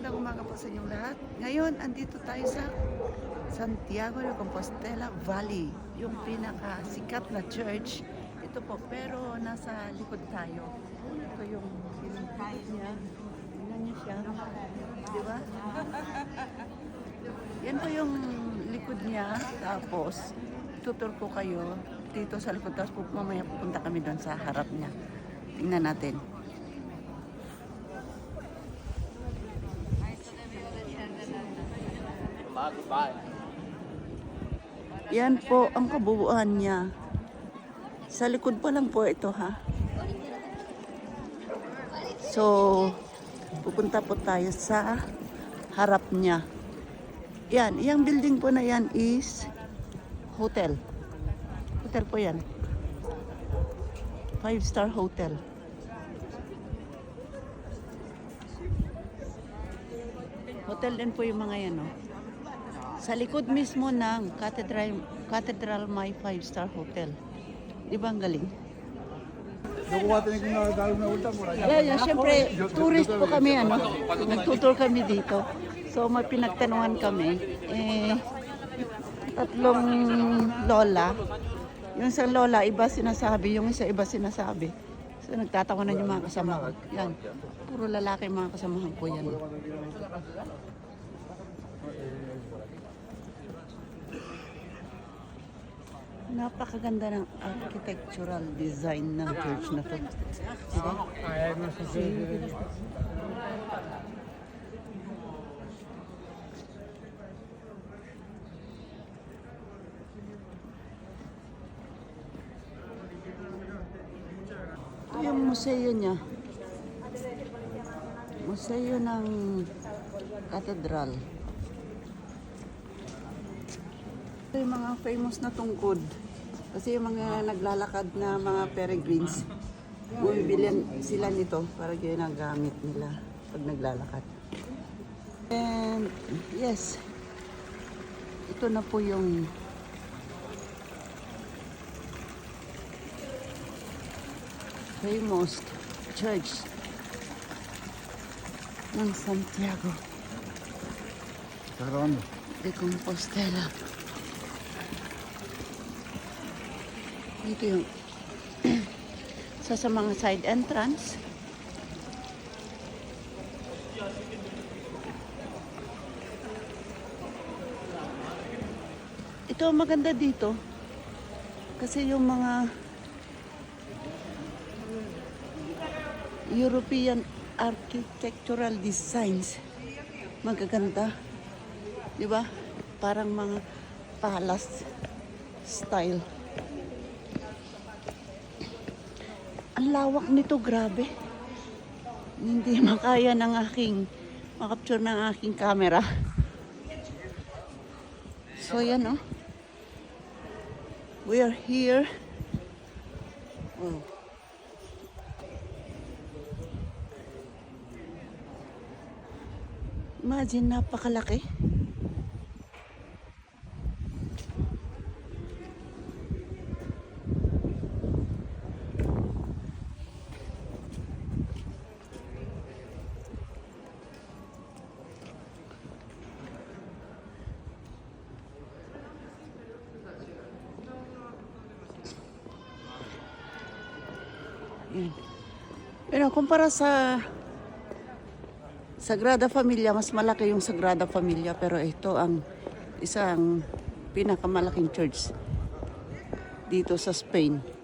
Magandang umaga po sa inyong lahat. Ngayon, andito tayo sa Santiago de Compostela Valley, yung pinakasikat na church. Ito po, pero nasa likod tayo. Ito yung likod niya. Tingnan niyo siya. Di ba? Yan po yung likod niya. Tapos, tutur ko kayo dito sa likod. Tapos mamaya pupunta kami doon sa harap niya. Tingnan natin. Yan po ang kabuuan niya. Sa likod pa lang po ito, ha. So, pupunta po tayo sa harap niya. Yan, yung building po na yan is hotel. Hotel po yan. 5-star hotel. Hotel din po yung mga yan, no? Sa likod mismo ng Cathedral may 5-star hotel. Di ba ang galing? Yeah, syempre, tourist po kami, ano? Nagtutur kami dito. So, may pinagtanungan kami. Tatlong lola. Yung isang lola, iba sinasabi. Yung isa, iba sinasabi. So, nagtatawanan yung mga kasama ko. Yan. Puro lalaki mga kasamahan ko yan. Napakaganda ng architectural design ng church na to. Diba? Ito yung museo niya. Museo ng Cathedral. Ito yung mga famous na tungkod. Kasi yung mga naglalakad na mga peregrines, bumibili sila nito para ginagamit nila pag naglalakad. And yes, ito na po yung famous church ng Santiago de Compostela. Ito yung sa mga side entrance. Ito ang maganda dito kasi yung mga European architectural designs magaganda, di ba? Parang mga palace style. Ang lawak nito, grabe. Hindi makaya ng aking makapture ng aking camera. So yan, oh. We are here. Oh. Imagine, napakalaki. Yan. Pero kumpara sa Sagrada Familia, mas malaki yung Sagrada Familia, pero ito ang isang pinakamalaking church dito sa Spain.